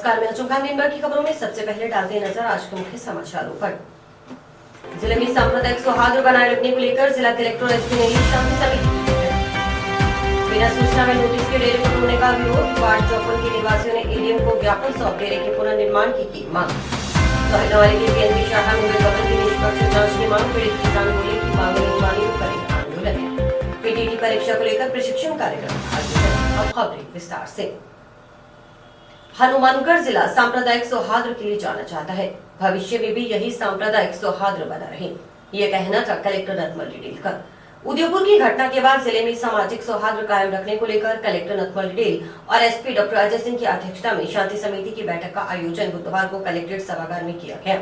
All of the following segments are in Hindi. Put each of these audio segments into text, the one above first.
नमस्कार, मैं चुमकान दिन भर की खबरों में सबसे पहले डालते हैं नजर आज के मुख्य समाचारों पर। जिले में सांप्रदायिक सौहार्द बनाए रखने को लेकर जिला कलेक्टर और एसपी ने ली शांति समिति। बिना सूचना में नोटिस के डेरे को तोड़ने का विरोध। वार्ड 54 के निवासियों ने एडीएम को ज्ञापन सौंप डेरे के पुनर्निर्माण की मांग। सहितवाली के पीएनबी शाखा में हुए गठन की निष्पक्ष जांच की मांग। पीड़ित किसान बोले की मांग नहीं मानी तो करेंगे आंदोलन। पीटीटी परीक्षा को लेकर प्रशिक्षण कार्यक्रम। अब खबरें विस्तार से। हनुमानगढ़ जिला सांप्रदायिक सौहार्द के लिए जाना चाहता है। भविष्य में भी यही सांप्रदायिक सौहार्द बना रहे, ये कहना था कलेक्टर नथमल डिडेल का। उदयपुर की घटना के बाद जिले में सामाजिक सौहार्द कायम रखने को लेकर कलेक्टर नथमल डिडेल और एसपी डॉक्टर अजय सिंह की अध्यक्षता में शांति समिति की बैठक का आयोजन बुधवार को कलेक्ट्रेट सभागार में किया गया।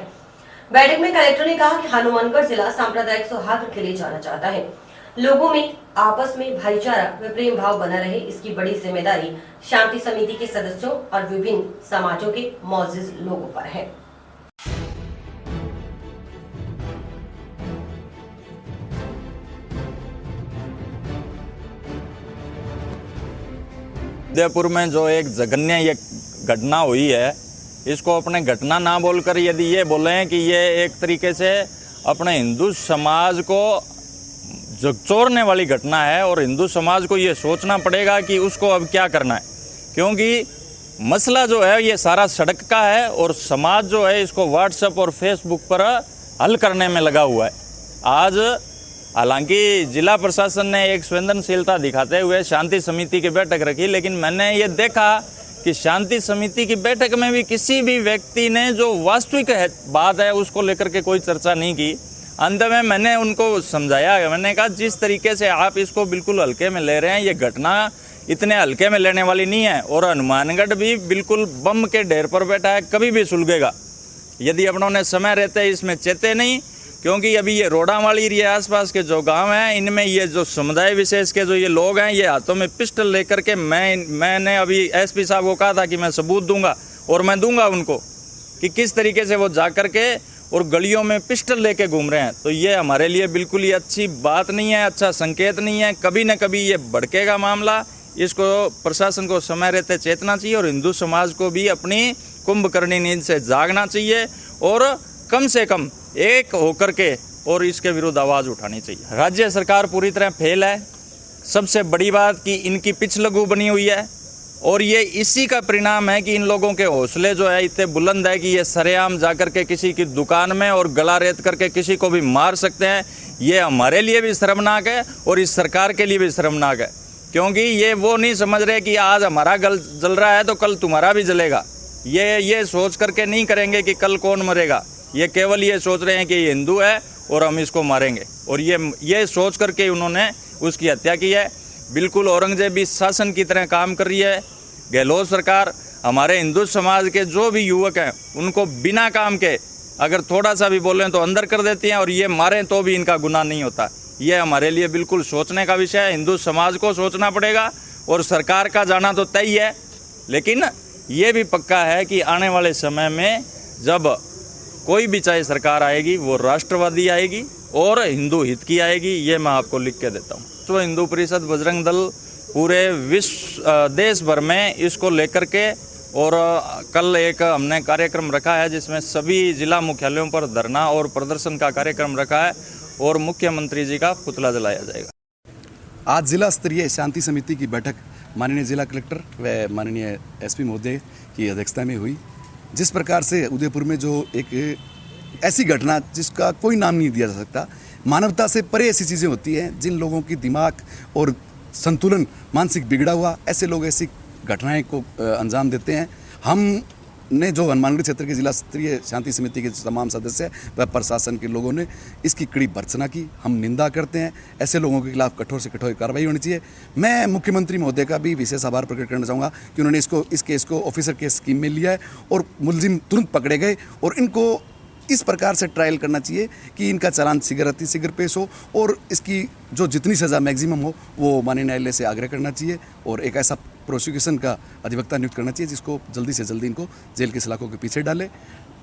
बैठक में कलेक्टर ने कहा कि हनुमानगढ़ जिला सांप्रदायिक सौहार्द के लिए जाना चाहता है। लोगों में आपस में भाईचारा व प्रेम भाव बना रहे, इसकी बड़ी जिम्मेदारी शांति समिति के सदस्यों और विभिन्न समाजों के मौजूद लोगों पर है। उदयपुर में जो एक जघन्य ये घटना हुई है, इसको अपने घटना ना बोलकर यदि ये बोलें कि ये एक तरीके से अपने हिंदू समाज को जो चोरने वाली घटना है, और हिंदू समाज को ये सोचना पड़ेगा कि उसको अब क्या करना है, क्योंकि मसला जो है ये सारा सड़क का है और समाज जो है इसको व्हाट्सएप और फेसबुक पर हल करने में लगा हुआ है। आज हालांकि जिला प्रशासन ने एक संवेदनशीलता दिखाते हुए शांति समिति की बैठक रखी, लेकिन मैंने ये देखा कि शांति समिति की बैठक में भी किसी भी व्यक्ति ने जो वास्तविक बात है उसको लेकर के कोई चर्चा नहीं की। अंत में मैंने उनको समझाया, मैंने कहा जिस तरीके से आप इसको बिल्कुल हल्के में ले रहे हैं, ये घटना इतने हल्के में लेने वाली नहीं है, और हनुमानगढ़ भी बिल्कुल बम के ढेर पर बैठा है, कभी भी सुलगेगा यदि अपनों ने समय रहते इसमें चेते नहीं। क्योंकि अभी ये रोडावाली एरिया आसपास के जो गांव हैं, इनमें ये जो समुदाय विशेष के जो ये लोग हैं, ये हाथों में पिस्टल लेकर के मैंने अभी एसपी साहब को कहा था कि मैं सबूत दूंगा, और मैं दूंगा उनको कि किस तरीके से वो जा कर के और गलियों में पिस्टल लेके घूम रहे हैं। तो ये हमारे लिए बिल्कुल ही अच्छी बात नहीं है, अच्छा संकेत नहीं है। कभी न कभी ये भड़केगा मामला, इसको प्रशासन को समय रहते चेतना चाहिए, और हिंदू समाज को भी अपनी कुंभकर्णी नींद से जागना चाहिए, और कम से कम एक होकर के और इसके विरुद्ध आवाज़ उठानी चाहिए। राज्य सरकार पूरी तरह फेल है। सबसे बड़ी बात कि इनकी पिछलगू बनी हुई है, और ये इसी का परिणाम है कि इन लोगों के हौसले जो है इतने बुलंद है कि ये सरेआम जाकर के किसी की दुकान में और गला रेत करके किसी को भी मार सकते हैं। ये हमारे लिए भी शर्मनाक है और इस सरकार के लिए भी शर्मनाक है, क्योंकि ये वो नहीं समझ रहे कि आज हमारा गल जल रहा है तो कल तुम्हारा भी जलेगा। ये सोच करके नहीं करेंगे कि कल कौन मरेगा, ये केवल ये सोच रहे हैं कि ये हिंदू है और हम इसको मारेंगे, और ये सोच करके उन्होंने उसकी हत्या की है। बिल्कुल औरंगजेबी शासन की तरह काम कर रही है गहलोत सरकार। हमारे हिंदू समाज के जो भी युवक हैं उनको बिना काम के अगर थोड़ा सा भी बोलें तो अंदर कर देती हैं, और ये मारें तो भी इनका गुनाह नहीं होता। ये हमारे लिए बिल्कुल सोचने का विषय है। हिंदू समाज को सोचना पड़ेगा, और सरकार का जाना तो तय है, लेकिन ये भी पक्का है कि आने वाले समय में जब कोई भी चाहे सरकार आएगी वो राष्ट्रवादी आएगी और हिंदू हित की आएगी। ये मैं आपको लिख के देता हूँ। तो हिंदू परिषद बजरंग दल पूरे देश भर में इसको लेकर के, और कल एक हमने कार्यक्रम रखा है जिसमें सभी जिला मुख्यालयों पर धरना और प्रदर्शन का कार्यक्रम रखा है, और मुख्यमंत्री जी का पुतला जलाया जाएगा। आज जिला स्तरीय शांति समिति की बैठक माननीय जिला कलेक्टर व माननीय एसपी महोदय की अध्यक्षता में हुई। जिस प्रकार से उदयपुर में जो एक ऐसी घटना जिसका कोई नाम नहीं दिया जा सकता, मानवता से परे ऐसी चीज़ें होती हैं, जिन लोगों की दिमाग और संतुलन मानसिक बिगड़ा हुआ, ऐसे लोग ऐसी घटनाएं को अंजाम देते हैं। हमने जो हनुमानगढ़ क्षेत्र के जिला स्तरीय शांति समिति के तमाम सदस्य व प्रशासन के लोगों ने इसकी कड़ी भर्त्सना की। हम निंदा करते हैं, ऐसे लोगों के खिलाफ कठोर से कठोर कार्रवाई होनी चाहिए। मैं मुख्यमंत्री महोदय का भी विशेष आभार प्रकट करना चाहूँगा कि उन्होंने इस केस को ऑफिसर केस स्कीम में लिया है, और मुलजिम तुरंत पकड़े गए, और इनको इस प्रकार से ट्रायल करना चाहिए कि इनका चालान शीघ्र पेश हो, और इसकी जो जितनी सज़ा मैक्सिमम हो वो माननीय न्यायालय से आग्रह करना चाहिए, और एक ऐसा प्रोसिक्यूशन का अधिवक्ता नियुक्त करना चाहिए जिसको जल्दी से जल्दी इनको जेल के सलाखों के पीछे डाले।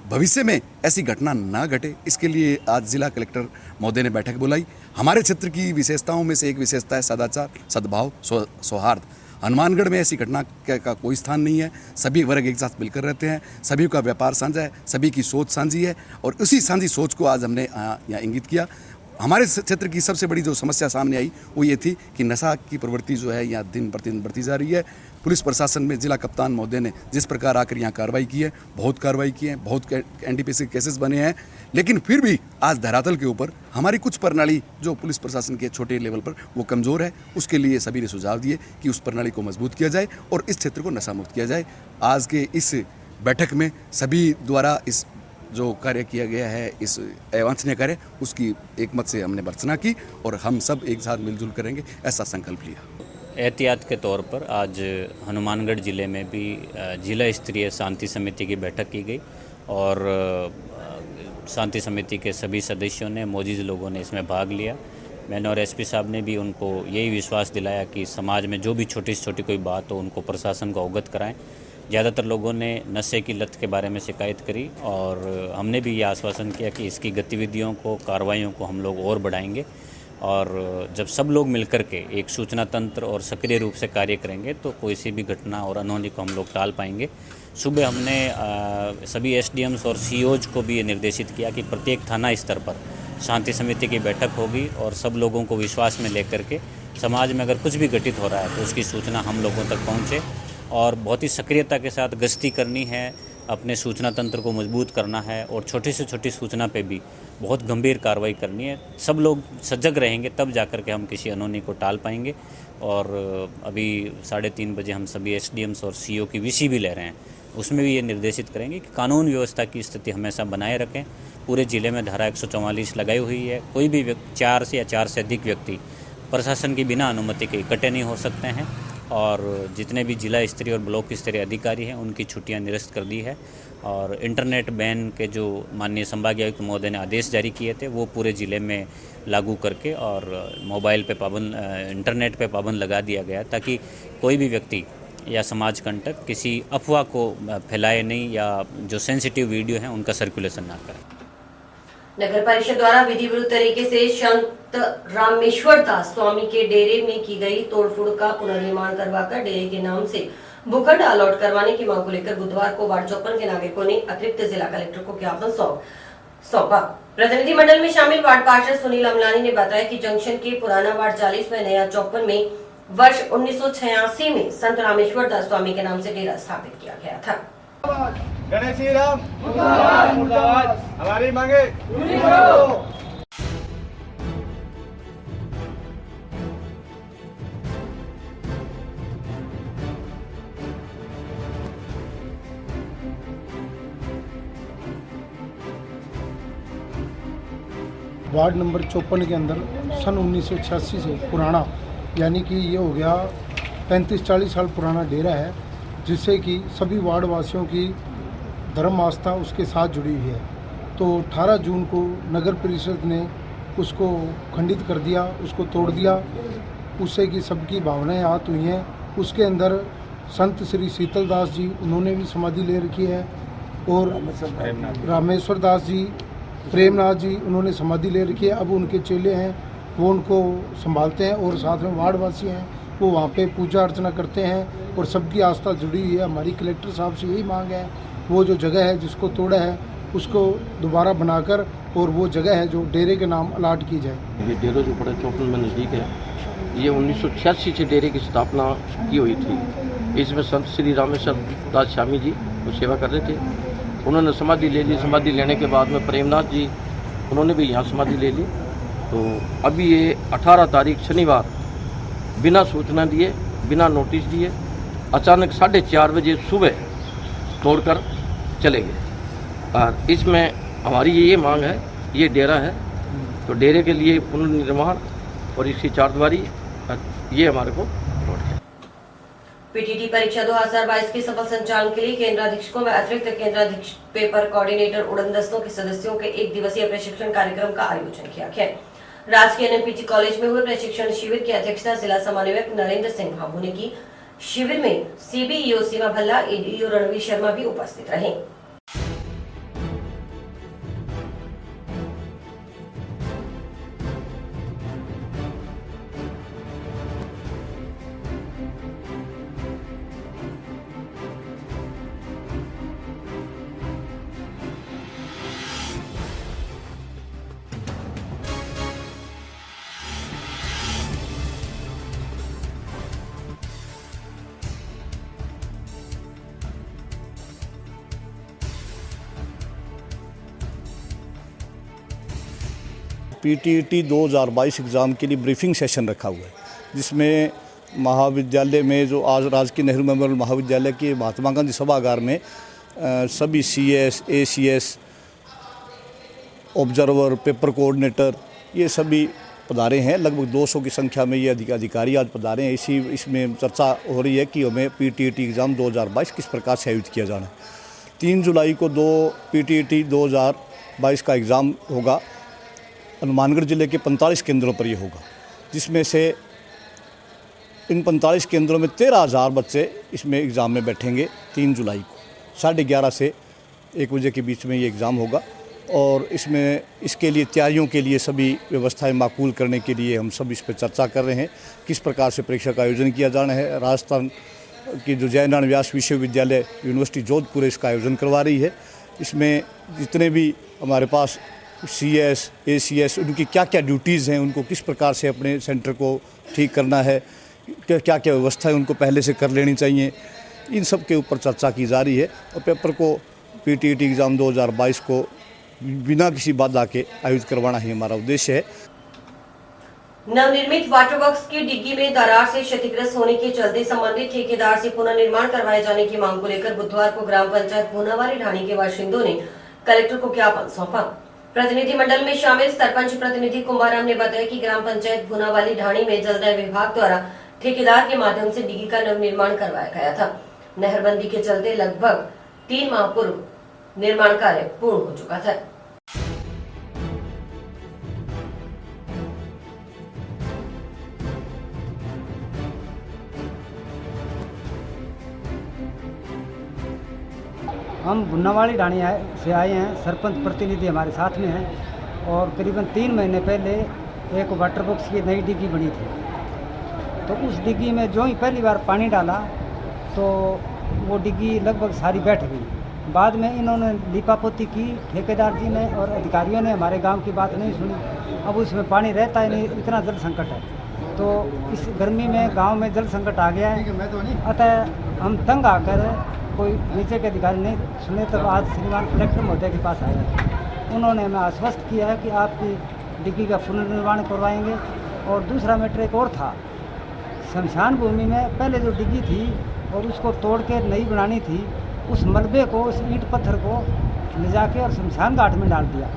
भविष्य में ऐसी घटना ना घटे, इसके लिए आज जिला कलेक्टर महोदय ने बैठक बुलाई। हमारे क्षेत्र की विशेषताओं में से एक विशेषता है सदाचार, सद्भाव, सौहार्द। हनुमानगढ़ में ऐसी घटना का कोई स्थान नहीं है। सभी वर्ग एक साथ मिलकर रहते हैं, सभी का व्यापार साझा है, सभी की सोच साझी है और उसी साझी सोच को आज हमने यहाँ इंगित किया। हमारे क्षेत्र की सबसे बड़ी जो समस्या सामने आई वो ये थी कि नशा की प्रवृत्ति जो है यहाँ दिन प्रतिदिन बढ़ती जा रही है। पुलिस प्रशासन में जिला कप्तान महोदय ने जिस प्रकार आकर यहाँ कार्रवाई की है, बहुत कार्रवाई की है, बहुत एनडीपीएस के केसेस बने हैं, लेकिन फिर भी आज धरातल के ऊपर हमारी कुछ प्रणाली जो पुलिस प्रशासन के छोटे लेवल पर वो कमज़ोर है। उसके लिए सभी ने सुझाव दिए कि उस प्रणाली को मजबूत किया जाए और इस क्षेत्र को नशा मुक्त किया जाए। आज के इस बैठक में सभी द्वारा इस जो कार्य किया गया है, इस अवांछनीय कार्य, उसकी एकमत से हमने भर्त्सना की और हम सब एक साथ मिलजुल करेंगे ऐसा संकल्प लिया। एहतियात के तौर पर आज हनुमानगढ़ ज़िले में भी जिला स्तरीय शांति समिति की बैठक की गई और शांति समिति के सभी सदस्यों ने, मौजूद लोगों ने इसमें भाग लिया। मैंने और एसपी साहब ने भी उनको यही विश्वास दिलाया कि समाज में जो भी छोटी से छोटी कोई बात हो उनको प्रशासन को अवगत कराएं। ज़्यादातर लोगों ने नशे की लत के बारे में शिकायत करी और हमने भी ये आश्वासन किया कि इसकी गतिविधियों को, कार्रवाइयों को हम लोग और बढ़ाएंगे और जब सब लोग मिलकर के एक सूचना तंत्र और सक्रिय रूप से कार्य करेंगे तो कोई सी भी घटना और अनहोनी को हम लोग टाल पाएंगे। सुबह हमने सभी एसडीएम्स और सीओज को भी ये निर्देशित किया कि प्रत्येक थाना स्तर पर शांति समिति की बैठक होगी और सब लोगों को विश्वास में लेकर के समाज में अगर कुछ भी घटित हो रहा है तो उसकी सूचना हम लोगों तक पहुँचे और बहुत ही सक्रियता के साथ गश्ती करनी है, अपने सूचना तंत्र को मजबूत करना है और छोटी से छोटी सूचना पे भी बहुत गंभीर कार्रवाई करनी है। सब लोग सजग रहेंगे तब जाकर के हम किसी अनहोनी को टाल पाएंगे। और अभी 3:30 बजे हम सभी एसडीएम्स और सीओ की वीसी भी ले रहे हैं, उसमें भी ये निर्देशित करेंगे कि कानून व्यवस्था की स्थिति हमेशा बनाए रखें। पूरे ज़िले में धारा 144 लगाई हुई है। कोई भी 4 से या 4 से अधिक व्यक्ति प्रशासन की बिना अनुमति के इकट्ठे नहीं हो सकते हैं और जितने भी जिला स्तरीय और ब्लॉक स्तरीय अधिकारी हैं उनकी छुट्टियां निरस्त कर दी है और इंटरनेट बैन के जो माननीय संभागीय आयुक्त महोदय ने आदेश जारी किए थे वो पूरे ज़िले में लागू करके और मोबाइल पे पाबंद, इंटरनेट पे पाबंद लगा दिया गया ताकि कोई भी व्यक्ति या समाज कंटक किसी अफवाह को फैलाए नहीं या जो सेंसिटिव वीडियो हैं उनका सर्कुलेशन ना करें। नगर परिषद द्वारा विधि विरुद्ध तरीके से संत रामेश्वर दास स्वामी के डेरे में की गई तोड़फोड़ का पुनर्निर्माण करवाकर डेरे के नाम से भूखंड अलॉट करवाने की मांग को लेकर बुधवार को वार्ड 54 के नागरिकों ने अतिरिक्त जिला कलेक्टर को ज्ञापन सौंपा। प्रतिनिधि मंडल में शामिल वार्ड पार्षद सुनील अमलानी ने बताया कि जंक्शन के पुराना वार्ड 40 में नया 54 में वर्ष 1986 में संत रामेश्वर दास स्वामी के नाम से डेरा स्थापित किया गया था। गणेश श्री राम मुर्दाबाद, हमारी मांगे वार्ड नंबर 54 के अंदर सन 1986 से पुराना, यानी कि ये हो गया 35-40 साल पुराना डेरा है, जिससे कि सभी वार्ड वासियों की धर्म आस्था उसके साथ जुड़ी हुई है। तो 18 जून को नगर परिषद ने उसको खंडित कर दिया, उसको तोड़ दिया, उससे कि सबकी भावनाएं आहत हुई हैं। उसके अंदर संत श्री शीतल दास जी, उन्होंने भी समाधि ले रखी है और रामेश्वर दास जी, प्रेमनाथ जी, उन्होंने समाधि ले रखी है। अब उनके चेले हैं, वो उनको संभालते हैं और साथ में वार्डवासी हैं, वो वहाँ पे पूजा अर्चना करते हैं और सबकी आस्था जुड़ी हुई है। हमारी कलेक्टर साहब से यही मांग है, वो जो जगह है जिसको तोड़ा है उसको दोबारा बनाकर और वो जगह है जो डेरे के नाम अलाट की जाए। ये डेरा जो बड़ा 54 में नज़दीक है, ये 1986 से डेरे की स्थापना की हुई थी। इसमें संत श्री रामेश्वर दास स्वामी जी वो सेवा कर रहे थे। उन्होंने समाधि ले ली। समाधि लेने के बाद में प्रेमनाथ जी, उन्होंने भी यहाँ समाधि ले ली। तो अभी ये 18 तारीख शनिवार बिना सूचना दिए, बिना नोटिस दिए, अचानक 4:30 बजे सुबह तोड़कर चले गए। और इसमें हमारी ये मांग है, ये डेरा है तो डेरे के लिए पुनर्निर्माण और इसकी चारदीवारी, ये हमारे को पीटीटी परीक्षा 2022 के सफल संचालन के लिए केंद्राधीक्षकों व अतिरिक्त केंद्राधीश पेपर कोऑर्डिनेटर उड़न दस्तों के सदस्यों के 1 दिवसीय प्रशिक्षण कार्यक्रम का आयोजन किया गया। राजकीय एनएमपीटी कॉलेज में हुए प्रशिक्षण शिविर की अध्यक्षता जिला समन्वयक नरेंद्र सिंह भाभू ने की। शिविर में सीबीईओ सीमा भल्ला, एडीओ रणवीर शर्मा भी उपस्थित रहे। पीटीईटी 2022 एग्ज़ाम के लिए ब्रीफिंग सेशन रखा हुआ है, जिसमें महाविद्यालय में जो आज राजकीय नेहरू मेमोरियल महाविद्यालय के महात्मा गांधी सभागार में सभी CS, ACS, observer, paper coordinator ये सभी पधारे हैं। लगभग 200 की संख्या में ये अधिकारी आज पधारे हैं। इसमें चर्चा हो रही है कि हमें पीटीईटी एग्ज़ाम 2022 किस प्रकार से आयोजित किया जाना है। 3 जुलाई को पीटीईटी 2022 का एग्ज़ाम होगा। हनुमानगढ़ ज़िले के 45 केंद्रों पर ये होगा, जिसमें से इन 45 केंद्रों में 13,000 बच्चे इसमें एग्ज़ाम में बैठेंगे। 3 जुलाई को 11:30 से 1 बजे के बीच में ये एग्ज़ाम होगा और इसके लिए तैयारियों के लिए सभी व्यवस्थाएं माकूल करने के लिए हम सब इस पर चर्चा कर रहे हैं, किस प्रकार से परीक्षा का आयोजन किया जाना है। राजस्थान की जो जयनारायण व्यास विश्वविद्यालय यूनिवर्सिटी जोधपुर इसका आयोजन करवा रही है। इसमें जितने भी हमारे पास CS, ACS उनकी क्या क्या ड्यूटीज़ हैं, उनको किस प्रकार से अपने सेंटर को ठीक करना है, क्या क्या व्यवस्थाएं उनको पहले से कर लेनी चाहिए, इन सब के ऊपर चर्चा की जा रही है। और पेपर को पीटीईटी एग्ज़ाम 2022 को बिना किसी बाधा के आयोजित करवाना ही हमारा उद्देश्य है। नवनिर्मित वाटर वर्क्स की डिग्गी में दरार से क्षतिग्रस्त होने के चलते संबंधित ठेकेदार से पुनर्निर्माण करवाए जाने की मांग को लेकर बुधवार को ग्राम पंचायत भूनावाली ढाणी के बाशिंदों ने कलेक्टर को ज्ञापन सौंपा। प्रतिनिधिमंडल में शामिल सरपंच प्रतिनिधि कुंभाराम ने बताया कि ग्राम पंचायत भूनावाली ढाणी में जलदाय विभाग द्वारा ठेकेदार के माध्यम से डिग्गी का नवनिर्माण करवाया गया था। नहरबंदी के चलते लगभग 3 माह पूर्व निर्माण कार्य पूर्ण हो चुका था। हम भुन्नावाली ढाणी से आए हैं। सरपंच प्रतिनिधि हमारे साथ में हैं और करीबन 3 महीने पहले एक वाटर बॉक्स की नई डिग्गी बनी थी। तो उस डिग्गी में जो ही पहली बार पानी डाला तो वो डिग्गी लगभग सारी बैठ गई। बाद में इन्होंने लीपापोती की, ठेकेदार जी ने और अधिकारियों ने हमारे गांव की बात नहीं सुनी। अब उसमें पानी रहता ही नहीं, इतना जल संकट है। तो इस गर्मी में गांव में जल संकट आ गया है। अतः हम तंग आकर कोई नीचे के अधिकारी नहीं सुने, तब आज श्रीमान कलेक्टर महोदय के पास आए। उन्होंने हमें आश्वस्त किया है कि आपकी डिग्गी का पुनर्निर्माण करवाएंगे। और दूसरा मैटर एक और था, शमशान भूमि में पहले जो डिग्गी थी और उसको तोड़ के नई बनानी थी, उस मलबे को, उस ईंट पत्थर को ले जाके और शमशान घाट में डाल दिया।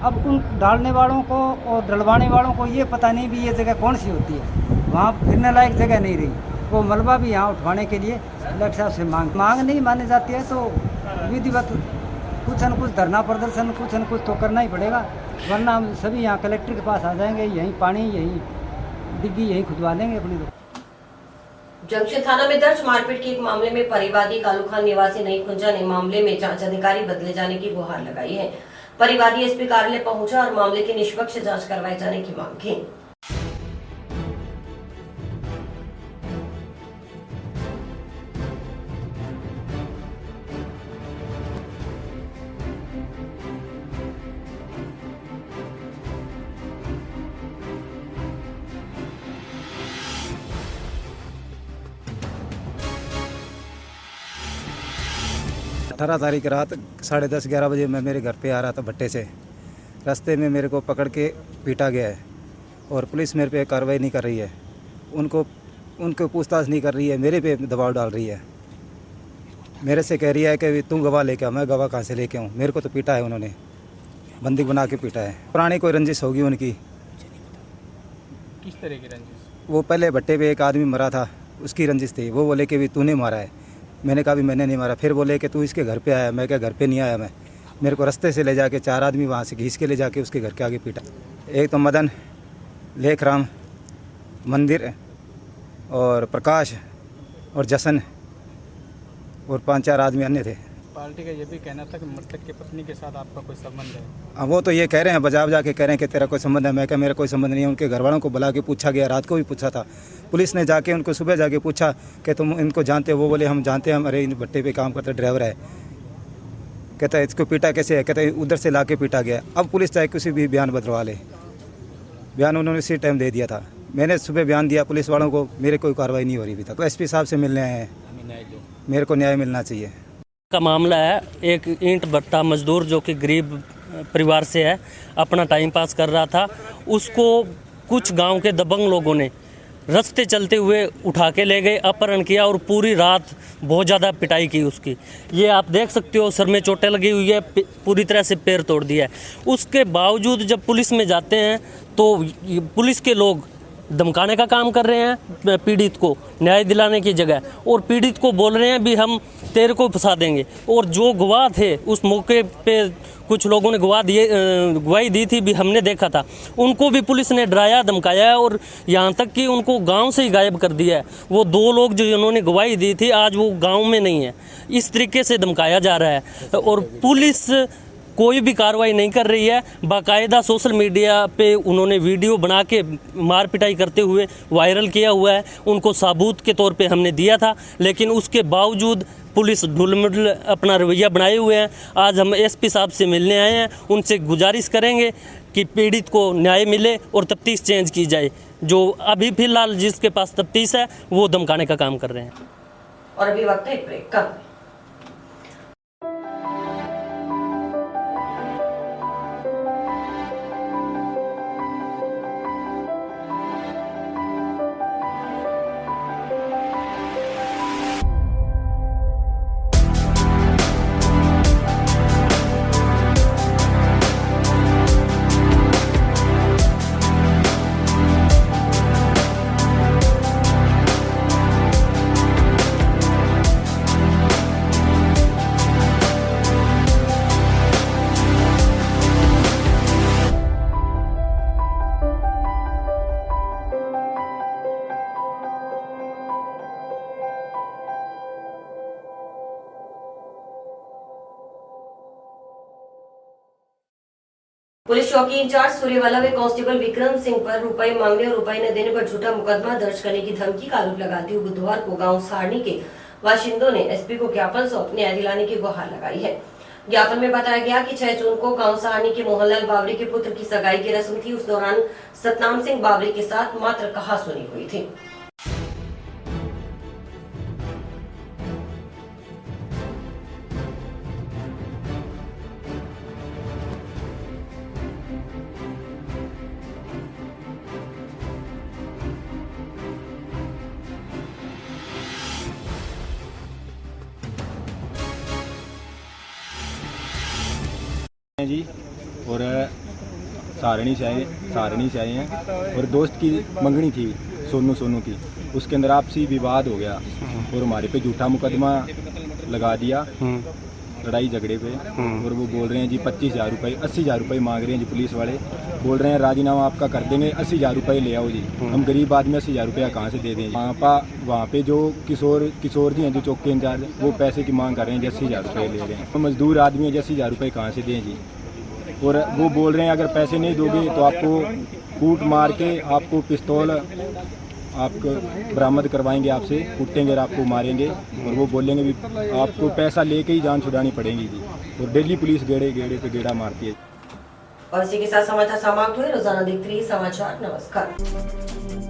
अब उन डालने वालों को और डलवाने वालों को ये पता नहीं भी ये जगह कौन सी होती है। वहाँ फिरने लायक जगह नहीं रही। वो मलबा भी यहाँ उठवाने के लिए कलेक्टर साहब से मांग नहीं मानी जाती है, तो विधिवत कुछ न कुछ धरना प्रदर्शन कुछ न कुछ तो करना ही पड़ेगा, वरना हम सभी यहाँ कलेक्टर के पास आ जाएंगे। यहीं पानी, यहीं डिग्गी, यहीं खुदवा लेंगे अपनी। जंक्शन थाना में दर्ज मारपीट के एक मामले में परिवादी कालू खान निवासी नई खुंजा ने मामले में जांच अधिकारी बदले जाने की गुहार लगाई है। परिवादी SP कार्यालय पहुंचा और मामले की निष्पक्ष जांच करवाए जाने की मांग की। अठारह तारीख रात 10:30-11 बजे मैं मेरे घर पे आ रहा था भट्टे से। रास्ते में मेरे को पकड़ के पीटा गया है और पुलिस मेरे पे कार्रवाई नहीं कर रही है। उनको पूछताछ नहीं कर रही है, मेरे पे दबाव डाल रही है। मेरे से कह रही है कि तुम गवाह लेके आ। मैं गवाह कहाँ से लेके आऊँ? मेरे को तो पीटा है उन्होंने, बंदी बना के पीटा है। पुरानी कोई रंजिश होगी उनकी। किस तरह की रंजिश? वो पहले भट्टे पे एक आदमी मरा था, उसकी रंजिश थी। वो बोले कि भी तूने मारा है। मैंने कहा भी मैंने नहीं मारा। फिर बोले कि तू इसके घर पे आया। मैं क्या घर पे नहीं आया मैं। मेरे को रास्ते से ले जाके 4 आदमी वहाँ से घींच के ले जाके उसके घर के आगे पीटा। एक तो मदन, लेखराम, मंदिर और प्रकाश और जसन और 5-4 आदमी अन्य थे। पार्टी का ये भी कहना था कि मृतक की पत्नी के साथ आपका कोई संबंध है। अब वो तो ये कह रहे हैं, बजा के कह रहे हैं कि तेरा कोई संबंध है। मैं क्या, मेरा कोई संबंध नहीं है। उनके घर वालों को बुला के पूछा गया, रात को भी पूछा था। पुलिस ने जाके उनको सुबह जाके पूछा कि तुम इनको जानते हो? वो बोले हम जानते हैं, हमारे इन भट्टे पे काम करता ड्राइवर है। कहता है इसको पीटा कैसे है? कहता है उधर से ला के पीटा गया। अब पुलिस चाहे किसी भी बयान बदलवा ले, बयान उन्होंने उसी टाइम दे दिया था। मैंने सुबह बयान दिया पुलिस वालों को, मेरे कोई कार्रवाई नहीं हो रही अभी तक। SP साहब से मिलने आए हैं, मेरे को न्याय मिलना चाहिए। का मामला है। एक ईंट भट्टा मजदूर जो कि गरीब परिवार से है, अपना टाइम पास कर रहा था। उसको कुछ गांव के दबंग लोगों ने रास्ते चलते हुए उठा के ले गए, अपहरण किया और पूरी रात बहुत ज़्यादा पिटाई की उसकी। ये आप देख सकते हो, सर में चोटें लगी हुई है, पूरी तरह से पैर तोड़ दिया है। उसके बावजूद जब पुलिस में जाते हैं तो पुलिस के लोग धमकाने का काम कर रहे हैं पीड़ित को न्याय दिलाने की जगह, और पीड़ित को बोल रहे हैं भी हम तेरे को फंसा देंगे। और जो गवाह थे उस मौके पे कुछ लोगों ने गवाही दी थी भी, हमने देखा था, उनको भी पुलिस ने डराया धमकाया है और यहाँ तक कि उनको गांव से ही गायब कर दिया है। वो 2 लोग जो जिन्होंने गवाही दी थी आज वो गांव में नहीं है। इस तरीके से धमकाया जा रहा है और पुलिस कोई भी कार्रवाई नहीं कर रही है। बाकायदा सोशल मीडिया पे उन्होंने वीडियो बना के मार पिटाई करते हुए वायरल किया हुआ है, उनको सबूत के तौर पे हमने दिया था, लेकिन उसके बावजूद पुलिस ढुलमुल अपना रवैया बनाए हुए हैं। आज हम एसपी साहब से मिलने आए हैं, उनसे गुजारिश करेंगे कि पीड़ित को न्याय मिले और तफ्तीश चेंज की जाए। जो अभी फिलहाल जिसके पास तफ्तीश है वो धमकाने का काम कर रहे हैं। और अभी वक्त है ब्रेक का। पुलिस चौकी इंचार्ज सूर्यवाला व कांस्टेबल विक्रम सिंह पर रुपए मांगने और रुपए न देने पर झूठा मुकदमा दर्ज करने की धमकी का आरोप लगाते हुए बुधवार को गांव सारणी के बाशिंदों ने एसपी को ज्ञापन सौंप न्याय दिलाने की गुहार लगाई है। ज्ञापन में बताया गया कि 6 जून को गांव सारणी के मोहनलाल बावरी के पुत्र की सगाई की रस्म थी। उस दौरान सतनाम सिंह बावरी के साथ मात्र कहासुनी हुई थी। जी और सारणी से आए हैं और दोस्त की मंगनी थी सोनू की, उसके अंदर आपसी विवाद हो गया और हमारे पे झूठा मुकदमा लगा दिया लड़ाई झगड़े पे। और वो बोल रहे हैं जी 25,000 रुपये 80,000 रुपये मांग रहे हैं जी। पुलिस वाले बोल रहे हैं राजीनामा आपका कर देंगे, 80,000 रुपये ले आओ जी। हम गरीब आदमी 80,000 रुपया कहाँ से दे दें। वहाँ पे जो किशोर जी हैं जो चौकी इंचार्ज, वो पैसे की मांग कर रहे हैं जी, 80,000 रुपये ले रहे हैं। मजदूर आदमी है जी, 80,000 रुपये कहाँ से दें जी। और वो बोल रहे हैं अगर पैसे नहीं दोगे तो आपको कूट मार के आपको पिस्तौल आपको बरामद करवाएंगे, आपसे कूटेंगे और आपको मारेंगे। और वो बोलेंगे भी आपको पैसा लेके ही जान छुड़ानी पड़ेगी जी। और डेली पुलिस गेड़े पे गेड़ा मारती है। और इसी के साथ समाचार समाप्त हुए। रोजाना देखते रहिए समाचार। नमस्कार।